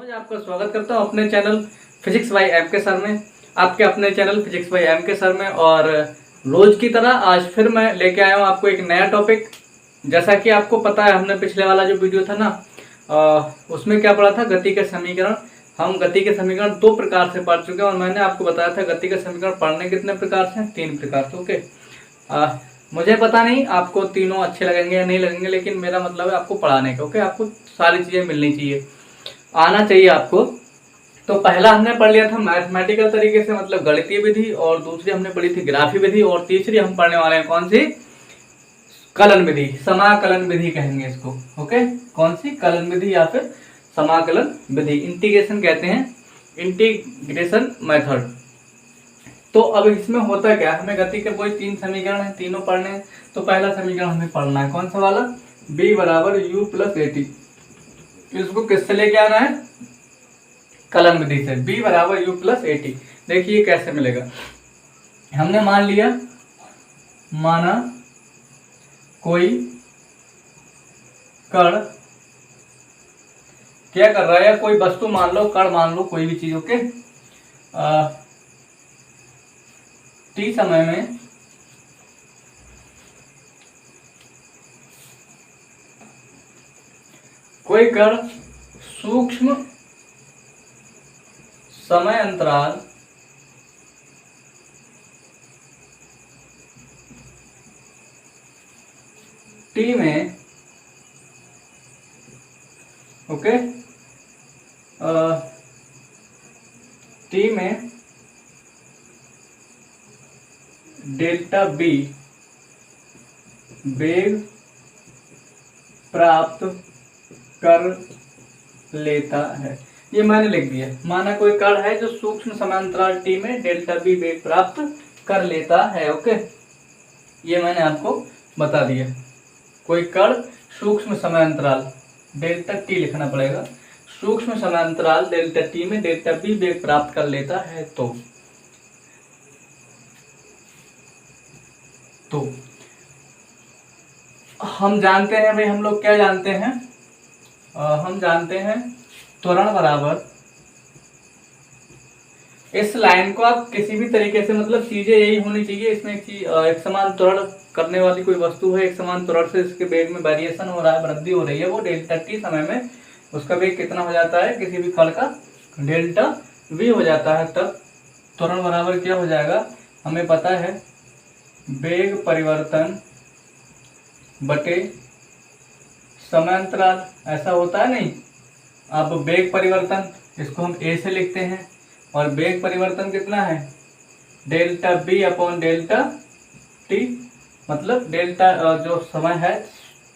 मनोज आपका स्वागत करता हूँ अपने चैनल फिजिक्स बाय एम के सर में, आपके अपने चैनल फिजिक्स बाय एम के सर में। और रोज की तरह आज फिर मैं लेके आया हूँ आपको एक नया टॉपिक। जैसा कि आपको पता है, हमने पिछले वाला जो वीडियो था ना, उसमें क्या पढ़ा था, गति के समीकरण। हम गति के समीकरण दो प्रकार से पढ़ चुके हैं और मैंने आपको बताया था गति के समीकरण पढ़ने कितने प्रकार से हैं, 3 प्रकार से। ओके, मुझे पता नहीं आपको तीनों अच्छे लगेंगे या नहीं लगेंगे, लेकिन मेरा मतलब है आपको पढ़ाने का। ओके, आपको सारी चीज़ें मिलनी चाहिए, आना चाहिए आपको। तो पहला हमने पढ़ लिया था मैथमेटिकल तरीके से, मतलब गणितीय विधि, और दूसरी हमने पढ़ी थी ग्राफी विधि, और तीसरी हम पढ़ने वाले हैं कौन सी, कलन विधि, समाकलन विधि कहेंगे इसको। ओके, कौन सी, कलन विधि या फिर समाकलन विधि, इंटीग्रेशन कहते हैं, इंटीग्रेशन मेथड। तो अब इसमें होता क्या है, हमें गति के कोई 3 समीकरण है, तीनों पढ़ने हैं। तो पहला समीकरण हमें पढ़ना है कौन सा वाला, b बराबर u प्लस ए टी। इसको किससे लेके आना है, कलन विधि से, b बराबर u प्लस ए टी। देखिए कैसे मिलेगा, हमने माना कोई कण क्या कर रहा है, या कोई वस्तु मान लो, कण मान लो, कोई भी चीज। ओके, टी समय में कोई कण सूक्ष्म समय अंतराल टी में, ओके, टी में डेल्टा बी वेग प्राप्त कर लेता है। ये मैंने लिख दिया, माना कोई कण है जो सूक्ष्म समांतराल टी में डेल्टा बी वेग प्राप्त कर लेता है। ओके, ये मैंने आपको बता दिया, कोई कण सूक्ष्म समांतराल डेल्टा टी लिखना पड़ेगा, सूक्ष्म समांतराल डेल्टा टी में डेल्टा बी वेग प्राप्त कर लेता है। तो हम जानते हैं भाई, हम लोग क्या जानते हैं, हम जानते हैं त्वरण बराबर, इस लाइन को आप किसी भी तरीके से, मतलब चीजें यही होनी चाहिए इसमें, एक समान त्वरण करने वाली कोई वस्तु है, एक समान त्वरण से इसके वेग में वेरिएशन हो रहा है, वृद्धि हो रही है, वो डेल्टा टी समय में उसका वेग कितना हो जाता है, किसी भी कण का डेल्टा वी हो जाता है। तब त्वरण बराबर क्या हो जाएगा, हमें पता है वेग परिवर्तन बटे समय अंतराल, ऐसा होता है नहीं। अब वेग परिवर्तन, इसको हम ए से लिखते हैं, और वेग परिवर्तन कितना है, delta B upon delta T, मतलब डेल्टा जो समय है,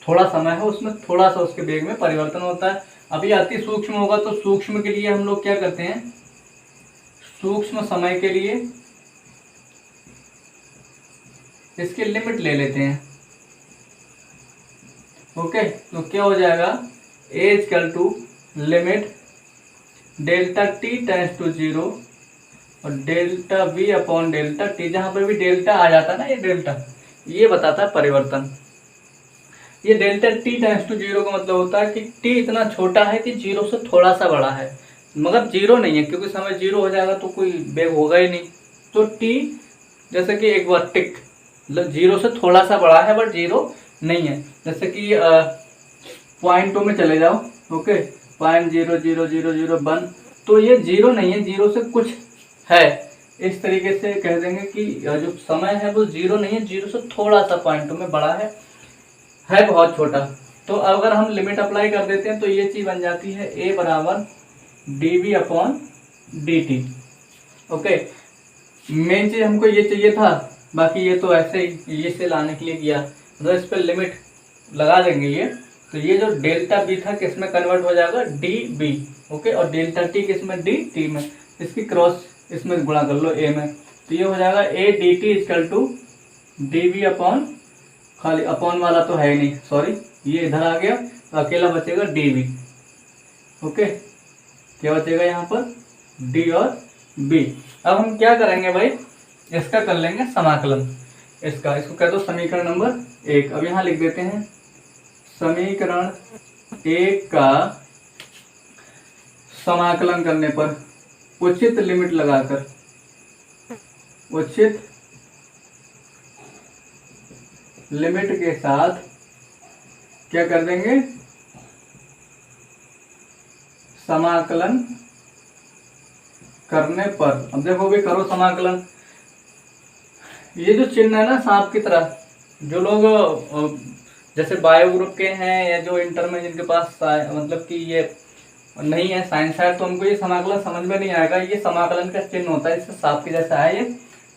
थोड़ा समय है, उसमें थोड़ा सा उसके वेग में परिवर्तन होता है। अभी अति सूक्ष्म होगा तो सूक्ष्म के लिए हम लोग क्या करते हैं, सूक्ष्म समय के लिए इसकी लिमिट ले लेते हैं। ओके, तो क्या हो जाएगा, a equal to limit delta t tends to 0 और delta v upon delta t. जहां पर भी डेल्टा आ जाता है ना, ये डेल्टा, ये बताता है परिवर्तन। ये डेल्टा टी टेंड्स टू 0 का मतलब होता है कि टी इतना छोटा है कि 0 से थोड़ा सा बड़ा है, मगर 0 नहीं है, क्योंकि समय 0 हो जाएगा तो कोई वेग होगा ही नहीं। तो टी जैसे कि एक बार टिक, 0 से थोड़ा सा बड़ा है बट 0 नहीं है। जैसे कि 0.2 में चले जाओ, ओके, 0.00001, तो ये 0 नहीं है, 0 से कुछ है, इस तरीके से कह देंगे कि जो समय है वो 0 नहीं है, 0 से थोड़ा सा 0.2 में बड़ा है बहुत छोटा। तो अगर हम लिमिट अप्लाई कर देते हैं तो ये चीज बन जाती है a बराबर D V upon D T. Okay, main चीज हमको ये चाहिए था, बाकी ये तो ऐसे ही ये से लाने के लिए किया, तो इस पर लिमिट लगा देंगे ये। तो ये जो डेल्टा बी था किस में कन्वर्ट हो जाएगा, डी बी। ओके, और डेल्टा टी किस में, डी टी में, इसकी क्रॉस इसमें गुणा कर लो ए में, तो ये हो जाएगा A D T equal to D B upon, खाली अपॉन वाला तो है ही नहीं, सॉरी, ये इधर आ गया, तो अकेला बचेगा डी बी। ओके, क्या बचेगा यहाँ पर, डी और बी। अब हम क्या करेंगे भाई, इसका कर लेंगे समाकलन, इसको कह दो समीकरण नंबर 1। अब यहाँ लिख देते हैं समीकरण 1 का समाकलन करने पर उचित लिमिट लगाकर, उचित लिमिट के साथ क्या कर देंगे, समाकलन करने पर। अब देखो भी करो समाकलन। ये जो चिन्ह है ना सांप की तरह, जो लोग जैसे बायो ग्रुप के हैं या जो इंटर में जिनके पास मतलब कि ये नहीं है साइंस है, तो उनको ये समाकलन समझ में नहीं आएगा। ये समाकलन का चिन्ह होता है, इससे सांप के जैसा है, ये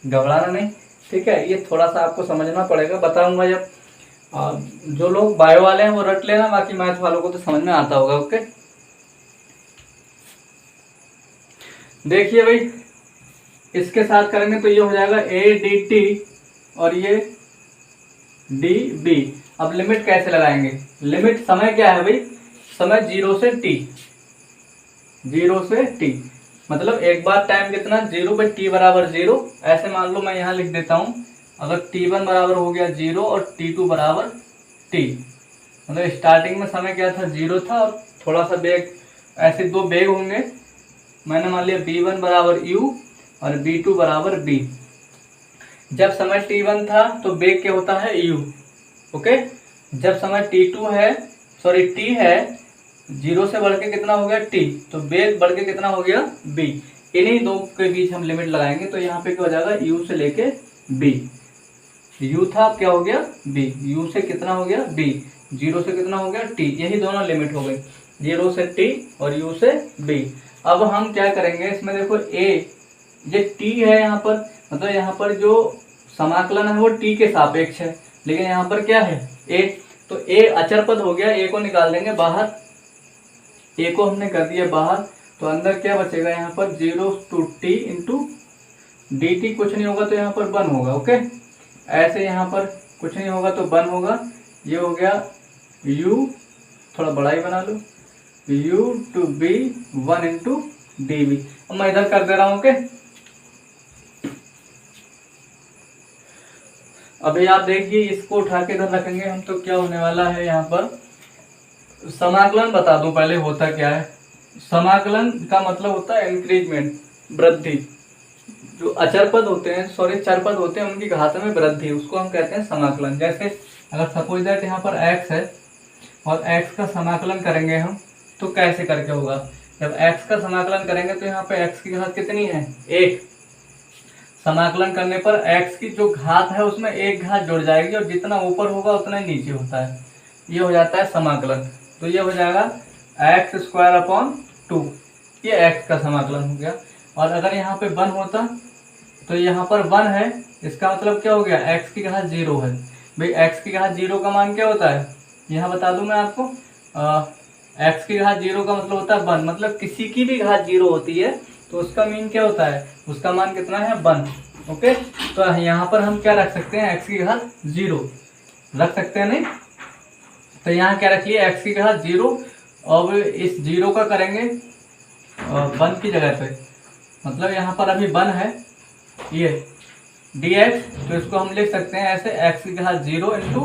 घबराना नहीं, ठीक है। ये थोड़ा सा आपको समझना पड़ेगा, बताऊंगा जब। जो लोग बायो वाले हैं वो रट लेना, बाकी मैथ वालों को तो समझ में आता होगा। ओके, देखिए भाई, इसके साथ करेंगे तो ये हो जाएगा ए डी टी और ये डी बी। अब लिमिट कैसे लगाएंगे, लिमिट समय क्या है भाई, समय 0 से t, 0 से t, मतलब एक बार टाइम कितना, 0 पे t बराबर 0। ऐसे मान लो मैं यहाँ लिख देता हूँ, अगर t1 बराबर हो गया 0 और t2 बराबर t, मतलब स्टार्टिंग में समय क्या था, 0 था और थोड़ा सा बेग, ऐसे दो बेग होंगे। मैंने मान लिया b1 बराबर u और b2 बराबर b। जब समय t1 था तो बेग क्या होता है, u। ओके, जब समय t2 है, सॉरी t है, 0 से बढ़ के कितना हो गया t, तो बेग बढ़ के कितना हो गया b। इन्हीं दो के बीच हम लिमिट लगाएंगे, तो यहाँ पे क्या हो जाएगा, u से लेके b। u था, क्या हो गया b, u से कितना हो गया b, 0 से कितना हो गया t, यही दोनों लिमिट हो गई, 0 से t और u से b। अब हम क्या करेंगे इसमें, देखो a, ये t है यहाँ पर, मतलब यहाँ पर जो समाकलन है वो t के सापेक्ष है, लेकिन यहाँ पर क्या है a, तो a अचर पद हो गया, a को निकाल देंगे बाहर, a को हमने कर दिया बाहर, तो अंदर क्या बचेगा यहाँ पर, 0 to t इंटू dt, कुछ नहीं होगा तो यहाँ पर 1 होगा। ओके, ऐसे यहाँ पर कुछ नहीं होगा तो 1 होगा। ये हो गया u, थोड़ा बड़ा ही बना लो, u to b 1 into dv। अब मैं इधर कर दे रहा हूँ। ओके, अभी आप देखिए, इसको उठा के इधर रखेंगे हम, तो क्या होने वाला है यहाँ पर, समाकलन बता दूं पहले होता क्या है। समाकलन का मतलब होता है इंक्रीजमेंट, वृद्धि। जो अचर पद होते हैं, सॉरी चर पद होते हैं, उनकी घात में वृद्धि, उसको हम कहते हैं समाकलन। जैसे अगर सपोज दैट यहाँ पर x है और x का समाकलन करेंगे हम, तो कैसे करके होगा, जब x का समाकलन करेंगे तो यहाँ पे x की घात कितनी है, 1। समाकलन करने पर x की जो घात है उसमें एक घात जुड़ जाएगी, और जितना ऊपर होगा उतना ही नीचे होता है, ये हो जाता है समाकलन। तो ये हो जाएगा x²/2, ये x का समाकलन हो गया। और अगर यहाँ पे 1 होता तो यहाँ पर 1 है, इसका मतलब क्या हो गया, x की घात 0 है। भाई x की घात 0 का मान क्या होता है, यहाँ बता दूं मैं आपको, x की घात 0 का मतलब होता है 1, मतलब किसी की भी घात 0 होती है तो उसका मीन क्या होता है, उसका मान कितना है, 1। ओके, तो यहाँ पर हम क्या रख सकते हैं, x की घात 0 रख सकते हैं, नहीं तो यहाँ क्या रख लिया, x की घात 0। अब इस 0 का करेंगे 1 की जगह पे, मतलब यहाँ पर अभी 1 है ये dx, तो इसको हम लिख सकते हैं ऐसे, x की घात 0 इंटू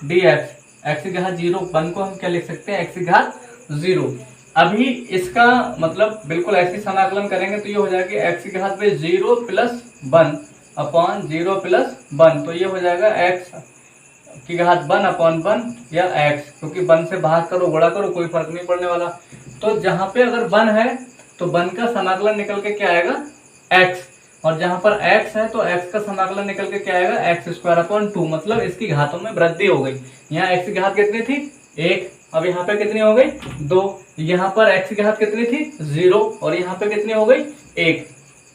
dx। x की घात 0, 1 को हम क्या लिख सकते हैं, x की घात 0। अभी इसका मतलब बिल्कुल ऐसे समाकलन करेंगे तो ये हो जाएगा x की घात पे 0 + 1 अपॉन 0 + 1, तो ये हो जाएगा x की घात 1/1 या x, क्योंकि 1 से भाग करो गुणा करो कोई फर्क नहीं पड़ने वाला। तो जहाँ पे अगर 1 है तो 1 का समाकलन निकल के क्या आएगा, x, और जहाँ पर x है तो x का समाकलन निकल के क्या आएगा, x²/2, मतलब इसकी घातों में वृद्धि हो गई। यहाँ x की घात कितनी थी, 1, अब यहाँ पे कितनी हो गई, 2। यहाँ पर x की घात कितनी थी, 0, और यहाँ पे कितनी हो गई, 1।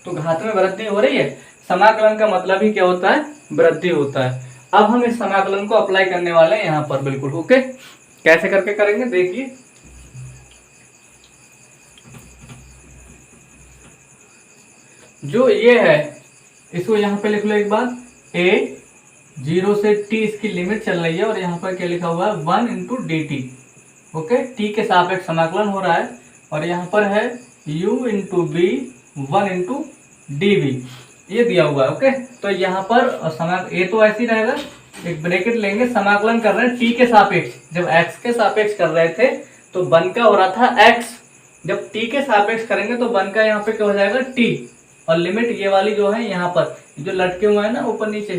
तो घात में वृद्धि हो रही है। समाकलन का मतलब ही क्या होता है, वृद्धि होता है। अब हम इस समाकलन को अप्लाई करने वाले हैं यहाँ पर बिल्कुल। ओके, कैसे करके करेंगे देखिए, जो ये है इसको यहाँ पे लिख लो एक बार, a 0 से t इसकी लिमिट चल रही है, और यहाँ पर क्या लिखा हुआ है, 1 इंटू dt। ओके, t के सापेक्ष समाकलन हो रहा है, और यहाँ पर है u into b 1 into dv, ये दिया हुआ है। ओके, तो यहाँ पर ये तो ऐसे ही रहेगा, एक ब्रैकेट लेंगे, समाकलन कर रहे हैं t के सापेक्ष। जब x के सापेक्ष कर रहे थे तो 1 का हो रहा था x, जब टी के सापेक्ष करेंगे तो 1 का यहाँ पे क्या हो जाएगा टी, और लिमिट ये वाली जो है यहाँ पर जो लटके हुए हैं ना ऊपर नीचे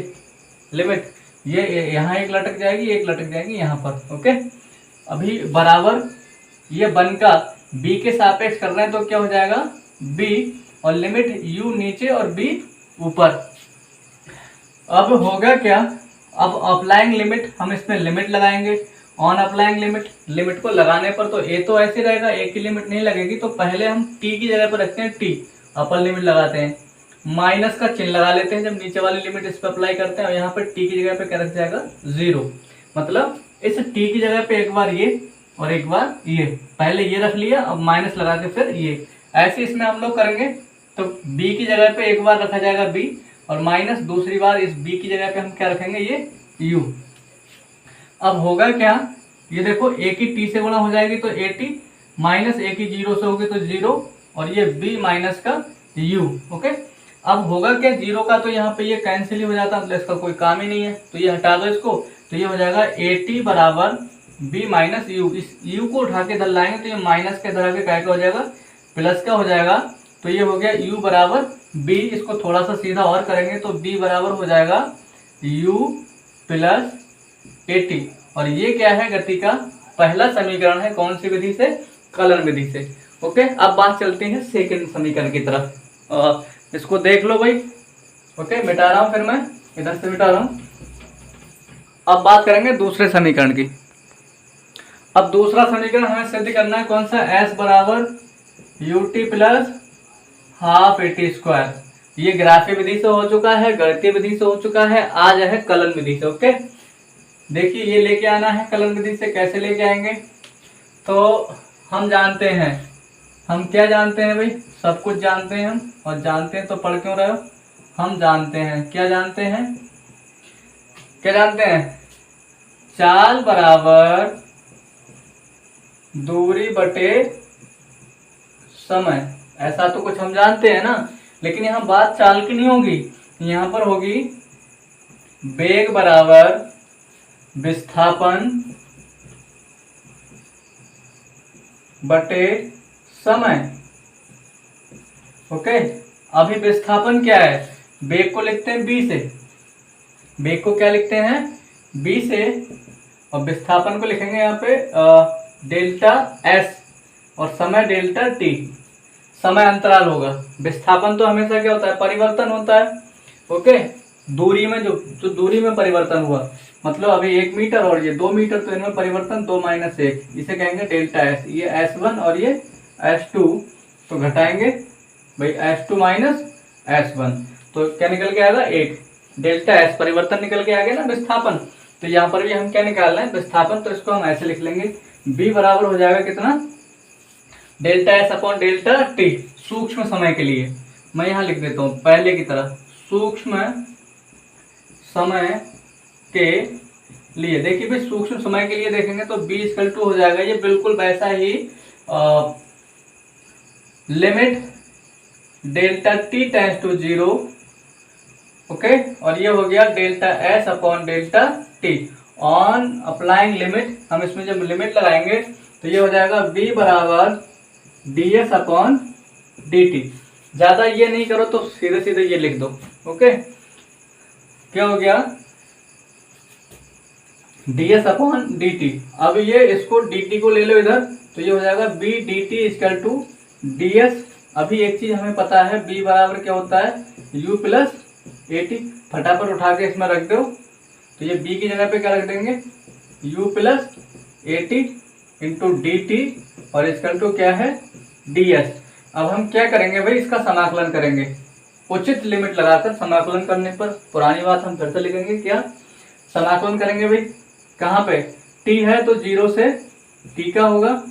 लिमिट, ये यहाँ एक लटक जाएगी, एक लटक जाएगी यहाँ पर। ओके, अभी बराबर ये 1 का बी के सापेक्ष कर रहे हैं तो क्या हो जाएगा बी, और लिमिट यू नीचे और बी ऊपर। अब होगा क्या, अब अप्लाइंग लिमिट, हम इसमें लिमिट लगाएंगे। ऑन अप्लाइंग लिमिट, लिमिट को लगाने पर तो ए तो ऐसे रहेगा, ए की लिमिट नहीं लगेगी, तो पहले हम टी की जगह पर रखते हैं टी, अपर लिमिट लगाते हैं, माइनस का चिन्ह लगा लेते हैं जब नीचे वाली लिमिट इस पर अप्लाई करते हैं, और यहाँ पर टी की जगह पे क्या रख जाएगा 0। मतलब इस टी की जगह पे एक बार ये और एक बार ये, पहले ये रख लिया, अब माइनस लगा के फिर ये, ऐसे इसमें हम लोग करेंगे। तो बी की जगह पे एक बार रखा जाएगा बी, और माइनस दूसरी बार इस बी की जगह पे हम क्या रखेंगे ये यू। अब होगा क्या, ये देखो ए की टी से गुणा हो जाएगी तो ए टी, माइनस ए की 0 से होगी तो 0, और ये बी माइनस का यू। ओके, अब होगा क्या, 0 का तो यहाँ पे ये कैंसिल ही हो जाता, मतलब इसका कोई काम ही नहीं है, तो ये हटा दो इसको, तो ये हो जाएगा ए टी बराबर बी माइनस यू। इस यू को उठा के इधर लाएंगे तो ये माइनस के इधर आके क्या हो जाएगा प्लस का हो जाएगा, तो ये हो गया u बराबर b। इसको थोड़ा सा सीधा और करेंगे तो b बराबर हो जाएगा u प्लस AT, और ये क्या है गति का पहला समीकरण है, कौन सी विधि से, कलन विधि से। ओके, अब बात चलती है सेकंड समीकरण की तरफ, इसको देख लो भाई। ओके, मिटा रहा हूं, फिर मैं इधर से मिटा रहा हूं। अब बात करेंगे दूसरे समीकरण की। अब दूसरा समीकरण हमें सिद्ध करना है कौन सा, s बराबर ut plus half AT square. ये ग्राफीय विधि से हो चुका है, गणितीय विधि से हो चुका है, आज है कलन विधि से। ओके, देखिए ये लेके आना है कलन विधि से, कैसे लेके आएंगे, तो हम जानते हैं, हम क्या जानते हैं भाई, सब कुछ जानते हैं हम, और जानते हैं तो पढ़ क्यों रहे हो, हम जानते हैं, क्या जानते हैं, क्या जानते हैं, चाल बराबर दूरी बटे समय, ऐसा तो कुछ हम जानते हैं ना। लेकिन यहाँ बात चाल की नहीं होगी, यहाँ पर होगी वेग बराबर विस्थापन बटे समय। ओके, अभी विस्थापन क्या है, वेग को लिखते हैं b से, वेग को क्या लिखते हैं b से, और विस्थापन को लिखेंगे यहाँ पे डेल्टा s, और समय डेल्टा t, समय अंतराल होगा। विस्थापन तो हमेशा क्या होता है, परिवर्तन होता है। ओके, दूरी में जो दूरी में परिवर्तन हुआ, मतलब अभी 1 मीटर और ये 2 मीटर, तो इनमें परिवर्तन 2 माइनस 1, इसे कहेंगे डेल्टा एस। ये S1 और ये S2, तो घटाएंगे भाई S2 माइनस S1, तो क्या निकल के आएगा 1, डेल्टा एस परिवर्तन निकल के आ गया ना विस्थापन। तो यहाँ पर भी हम क्या निकाल रहे हैं विस्थापन, तो इसको हम ऐसे लिख लेंगे, b बराबर हो जाएगा कितना, delta s upon delta T, सूक्ष्म समय के लिए। मैं यहाँ लिख देता हूँ पहले की तरह, सूक्ष्म समय के लिए। देखिए भाई सूक्ष्म समय के लिए देखेंगे तो b इक्वल टू हो जाएगा, ये बिल्कुल वैसा ही limit delta t tends to 0। Okay, और ये हो गया delta s upon delta t. On applying limit, हम इसमें जब लिमिट लगाएंगे तो ये हो जाएगा b बराबर ds अपॉन dt। ज्यादा ये नहीं करो तो सीधे सीधे ये लिख दो। ओके, क्या हो गया ds अपॉन dt। अब ये इसको dt को ले लो इधर, तो ये हो जाएगा b dt equal to ds। अभी एक चीज हमें पता है, b बराबर क्या होता है u प्लस at, फटाफट उठा के इसमें रख दो, तो ये b की जगह पे क्या रख देंगे u plus at into dt, और इसका टू क्या है ds। अब हम क्या करेंगे भाई, इसका समाकलन करेंगे, उचित लिमिट लगाकर समाकलन करने पर पुरानी बात हम फिर से लिखेंगे, क्या समाकलन करेंगे भाई, कहाँ पे t है तो 0 से t का होगा,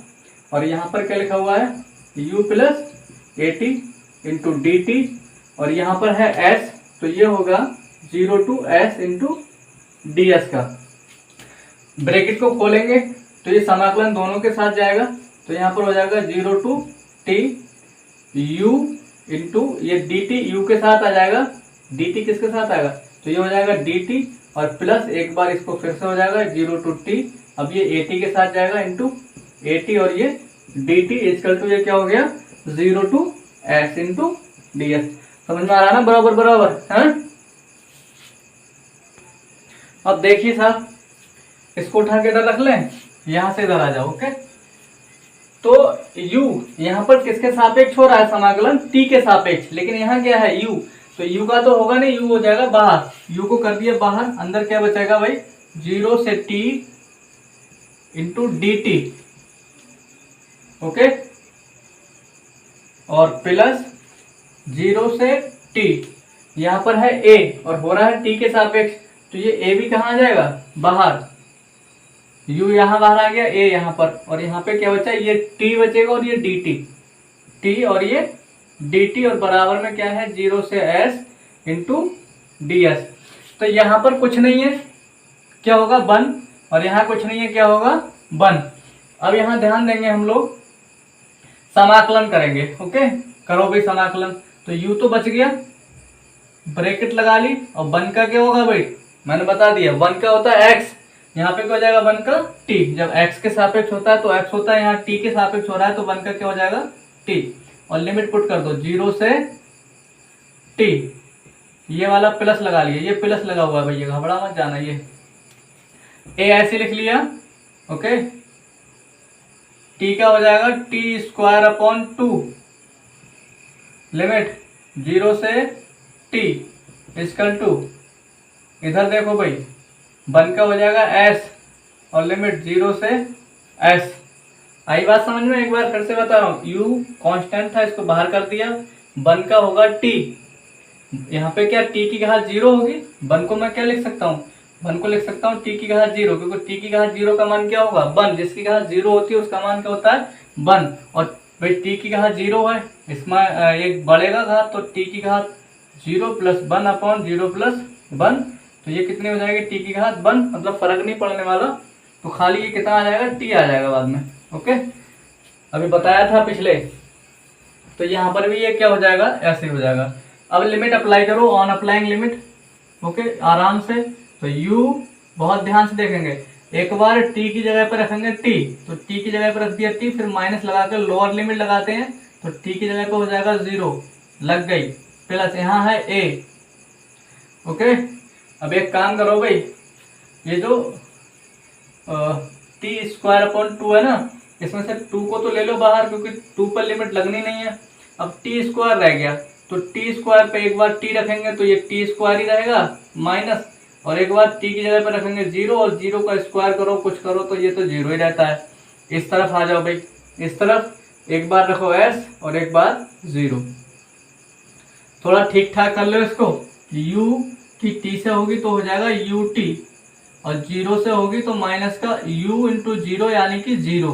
और यहाँ पर क्या लिखा हुआ है u plus at into dt, और यहाँ पर है s, तो ये होगा 0 टू s इंटू ds का। ब्रैकेट को खोलेंगे तो ये समाकलन दोनों के साथ जाएगा, तो यहाँ पर हो जाएगा 0 टू t u इंटू ये dt u के साथ आ जाएगा, dt किसके साथ आएगा, तो ये हो जाएगा dt, और प्लस एक बार इसको फिर से हो जाएगा 0 टू t, अब ये at के साथ जाएगा इंटू at, और ये डी टी इजकल टू ये क्या हो गया 0 to s into D S. समझ में आ रहा है ना, बराबर बराबर है। अब देखिए साहब, इसको उठा के इधर रख लें, यहां से इधर आ जाओ। ओके, तो u यहाँ पर किसके सापेक्ष हो रहा है समाकलन, t के सापेक्ष, लेकिन यहाँ क्या है u, तो u का तो होगा नहीं, u हो जाएगा बाहर, u को कर दिया बाहर, अंदर क्या बचेगा भाई 0 से t into D T. Okay, और प्लस 0 से t, यहाँ पर है a और हो रहा है t के सापेक्ष, तो ये a भी कहाँ आ जाएगा बाहर, u यहाँ बाहर आ गया, a यहाँ पर, और यहाँ पे क्या बचा, ये t बचेगा और ये dt, t और ये dt, और बराबर में क्या है 0 से s इंटू डी एस। तो यहाँ पर कुछ नहीं है, क्या होगा 1, और यहाँ कुछ नहीं है, क्या होगा 1। अब यहाँ ध्यान देंगे हम लोग, समाकलन करेंगे। ओके, करो भाई समाकलन। तो u तो बच गया, ब्रैकेट लगा ली, और 1 का क्या होगा भाई, मैंने बता दिया 1 का होता है x, यहाँ पे क्या हो जाएगा 1 का t, जब x के सापेक्ष होता है तो x होता है, यहाँ t के सापेक्ष हो रहा है तो 1 का क्या हो जाएगा t, और लिमिट पुट कर दो 0 से t, ये वाला प्लस लगा लिया, ये प्लस लगा हुआ है भैया, घबरा मत जाना, ये a ऐसे लिख लिया। ओके, t का हो जाएगा t स्क्वायर अपॉन 2, लिमिट 0 से t इक्वल टू, इधर देखो भाई 1 का हो जाएगा s, और लिमिट 0 से s। आई बात समझ में, एक बार फिर से बता रहा हूँ, u कांस्टेंट था, इसको बाहर कर दिया, 1 का होगा t, यहाँ पे क्या t की घात 0 होगी, 1 को मैं क्या लिख सकता हूँ, 1 को लिख सकता हूँ t की घात 0, क्योंकि t की घात 0 का मान क्या होगा 1, जिसकी घात 0 होती है उसका मान क्या होता है 1, और भाई t की घात 0 है, इसमें एक बढ़ेगा घात, तो t की घात 0 प्लस 1 अपॉन 0 प्लस 1, तो ये कितने हो जाएगी t की घात 1, मतलब फर्क नहीं पड़ने वाला, तो खाली ये कितना आ जाएगा t आ जाएगा बाद में। ओके, अभी बताया था पिछले, तो यहाँ पर भी ये क्या हो जाएगा ऐसे हो जाएगा। अब लिमिट अप्लाई करो, ऑन अप्लाइंग लिमिट। ओके, आराम से, तो u बहुत ध्यान से देखेंगे, एक बार t की जगह पर रखेंगे t, तो t की जगह पर रख दिया t, फिर माइनस लगा कर लोअर लिमिट लगाते हैं, तो t की जगह पर हो जाएगा 0, लग गई, प्लस यहाँ है a। ओके, अब एक काम करो भाई, ये जो टी स्क्वायर अपॉन 2 है ना, इसमें से 2 को तो ले लो बाहर, क्योंकि 2 पर लिमिट लगनी नहीं है। अब टी स्क्वायर रह गया, तो टी स्क्वायर पे एक बार टी रखेंगे तो ये टी स्क्वायर ही रहेगा माइनस, और एक बार टी की जगह पर रखेंगे 0, और 0 का स्क्वायर करो कुछ करो तो ये तो 0 ही रहता है। इस तरफ आ जाओ भाई, इस तरफ एक बार रखो s और एक बार 0, थोड़ा ठीक ठाक कर लो इसको। u की t से होगी तो हो जाएगा ut, और 0 से होगी तो माइनस का u इंटू 0 यानी कि 0,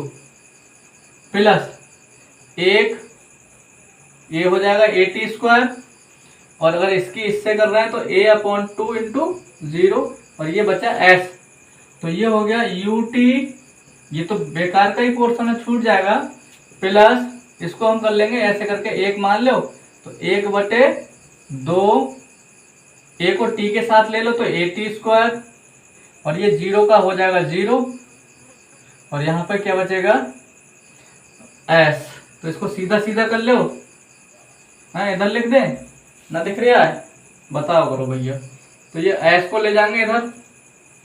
प्लस एक ये हो जाएगा at स्क्वायर, और अगर इसकी इससे कर रहे हैं तो a अपॉन 2 इंटू 0, और ये बचा s, तो ये हो गया ut, ये तो बेकार का ही पोर्शन है छूट जाएगा, प्लस इसको हम कर लेंगे ऐसे करके, एक मान लो तो 1/2, a को t के साथ ले लो तो at स्क्वायर, और ये 0 का हो जाएगा 0, और यहाँ पर क्या बचेगा s, तो इसको सीधा सीधा कर लो, हाँ इधर लिख दें ना, दिख रहा है, बताओ करो भैया। तो ये s को ले जाएंगे इधर,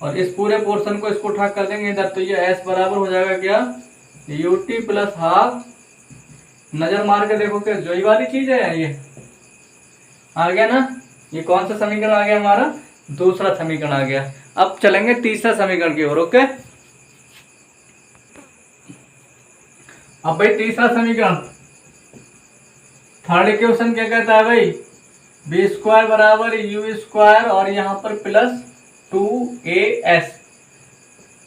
और इस पूरे पोर्शन को इसको उठा कर देंगे इधर, तो ये s बराबर हो जाएगा क्या ut प्लस हाफ, नजर मार के देखो कि जो ही वाली चीज है, ये आ गया ना, ये कौन सा समीकरण आ गया हमारा, दूसरा समीकरण आ गया। अब चलेंगे तीसरा समीकरण की ओर। ओके, अब भाई तीसरा समीकरण, थर्ड इक्वेशन क्या कहता है भाई, बी स्क्वायर बराबर यू स्क्वायर, और यहाँ पर प्लस 2as।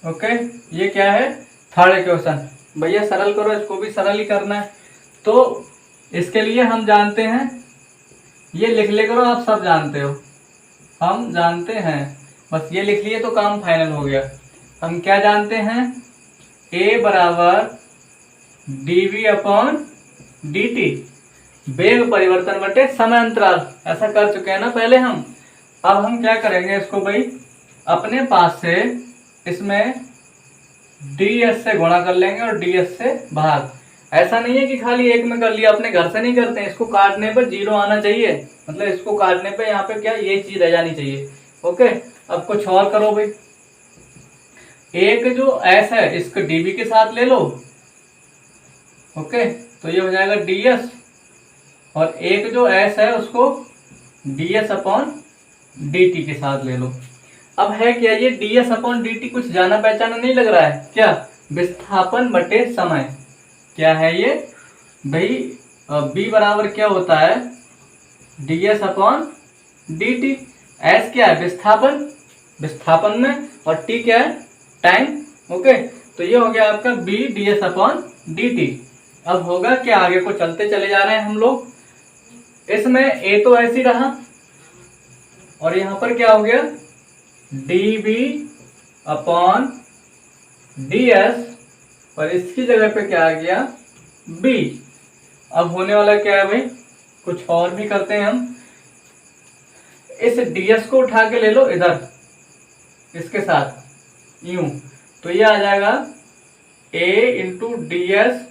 ओके, ये क्या है थर्ड इक्वेशन। भैया सरल करो, इसको भी सरल ही करना है, तो इसके लिए हम जानते हैं, ये लिख ले करो, आप सब जानते हो, हम जानते हैं, बस ये लिख लिए तो काम फाइनल हो गया। हम क्या जानते हैं, a बराबर dv अपॉन dt, वेग परिवर्तन बटे समय अंतराल, ऐसा कर चुके हैं ना पहले हम। अब हम क्या करेंगे इसको भाई, अपने पास से इसमें ds से गुणा कर लेंगे और ds से भाग, ऐसा नहीं है कि खाली एक में कर लिया, अपने घर से नहीं करते हैं, इसको काटने पर 0 आना चाहिए, मतलब इसको काटने पे यहाँ पे क्या ये चीज रह जानी चाहिए। ओके, अब कुछ और करो भाई। एक जो s है इसको dv के साथ ले लो। ओके, तो ये हो जाएगा ds, और एक जो s है उसको ds अपॉन dt के साथ ले लो। अब है क्या ये ds अपॉन dt कुछ जाना पहचाना नहीं लग रहा है क्या? विस्थापन बटे समय। क्या है ये भाई? b बराबर क्या होता है? ds upon dt। s क्या है? विस्थापन, विस्थापन में, और t क्या है? टाइम। ओके, तो ये हो गया आपका b ds अपॉन dt। अब होगा क्या? आगे को चलते चले जा रहे हैं हम लोग। इसमें a तो ऐसे ही रहा, और यहां पर क्या हो गया? dv अपॉन ds, और इसकी जगह पे क्या आ गया? b। अब होने वाला क्या है भाई? कुछ और भी करते हैं हम। इस ds को उठा के ले लो इधर, इसके साथ यूं, तो ये आ जाएगा a into ds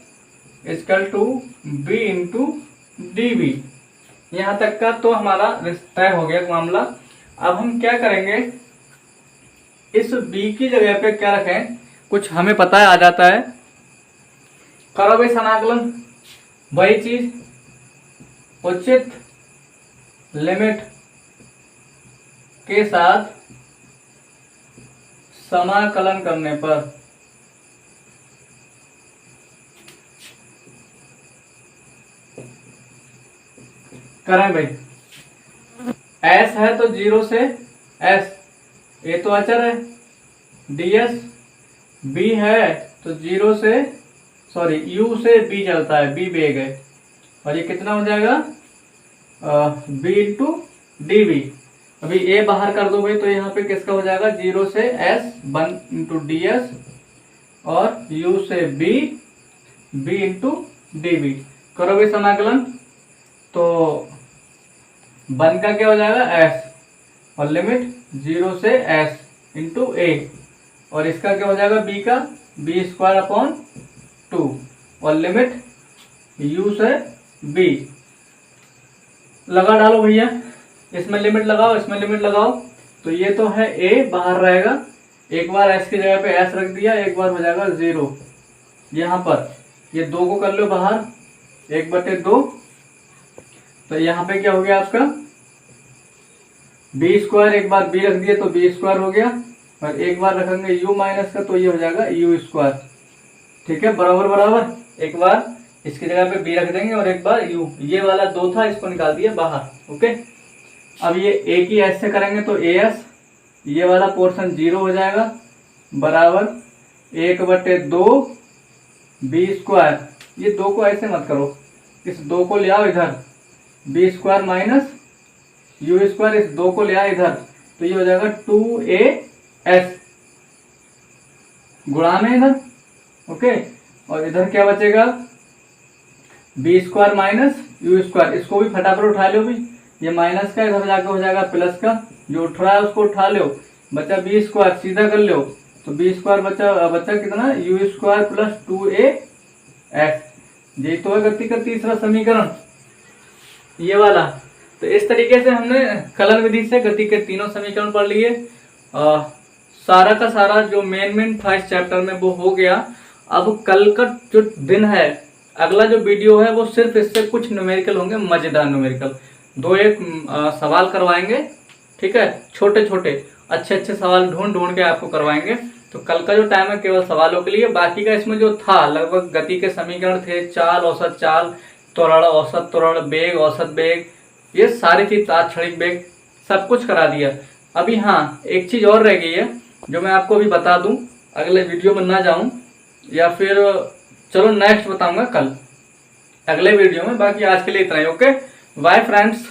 equal to b into dv। यहां तक का तो हमारा तय हो गया मामला। अब हम क्या करेंगे? इस b की जगह पे क्या रखें? कुछ हमें पता है, आ जाता है। करो भाई समाकलन, वही चीज, उचित लिमिट के साथ समाकलन करने पर करें भाई। s है तो 0 से s, a तो अचर है, ds b है तो 0 से u से b चलता है, b बेग है, और ये कितना हो जाएगा? b into dv। अभी a बाहर कर दो भाई, तो यहाँ पे किसका हो जाएगा? 0 से s 1 इंटू ds, और u से b इंटू dv। करो भाई समाकलन, तो 1 का क्या हो जाएगा? s, और लिमिट 0 से s इंटू a, और इसका क्या हो जाएगा? b का b स्क्वायर अपॉन 2, और लिमिट u से b। लगा डालो भैया, इसमें लिमिट लगाओ, इसमें लिमिट लगाओ, तो ये तो है a बाहर रहेगा। एक बार s की जगह पे s रख दिया, एक बार हो जाएगा 0। यहाँ पर ये 2 को कर लो बाहर, 1/2, तो यहाँ पे क्या हो गया आपका? b स्क्वायर, एक बार b रख दिया तो b स्क्वायर हो गया, और एक बार रखेंगे u माइनस का, तो ये हो जाएगा u स्क्वायर। ठीक है, बराबर बराबर। एक बार इसकी जगह पे b रख देंगे, और एक बार u। ये वाला 2 था, इसको निकाल दिया बाहर। ओके, अब ये a की s से करेंगे तो as, ये वाला पोर्शन 0 हो जाएगा, बराबर 1/2 b स्क्वायर। ये 2 को ऐसे मत करो, इस 2 को ले आओ इधर, b square minus u square, इस 2 को ले आओ इधर, तो ये हो जाएगा 2as, गुणा में इधर। ओके, और इधर क्या बचेगा? b square minus u square, इसको भी फटाफट उठा लो भी, ये माइनस का इधर जाकर हो जाएगा प्लस का, जो उठ रहा है उसको उठा लो, बचा b स्क्वायर, सीधा कर लो, तो b स्क्वायर बचा कितना? u square plus 2as। यही तो है गति का तीसरा समीकरण, ये वाला। तो इस तरीके से हमने कलन विधि से गति के तीनों समीकरण पढ़ लिए। सारा का सारा जो मेन फर्स्ट चैप्टर में वो हो गया। अब कल का जो दिन है, अगला जो वीडियो है, वो सिर्फ इससे कुछ न्यूमेरिकल होंगे, मजेदार न्यूमेरिकल। 2-1 सवाल करवाएंगे, ठीक है, छोटे छोटे अच्छे सवाल ढूंढ के आपको करवाएंगे। तो कल का जो टाइम है केवल सवालों के लिए, बाकी का इसमें जो था लगभग गति के समीकरण थे, चाल, औसत चाल, त्वरण, औसत त्वरण, बेग, औसत बेग, ये सारी चीज, तात्क्षणिक बेग, सब कुछ करा दिया। अभी हाँ, एक चीज और रह गई है जो मैं आपको अभी बता दूं, अगले वीडियो में ना जाऊं, या फिर चलो नेक्स्ट बताऊंगा कल अगले वीडियो में। बाकी आज के लिए इतना ही। Okay, bye friends.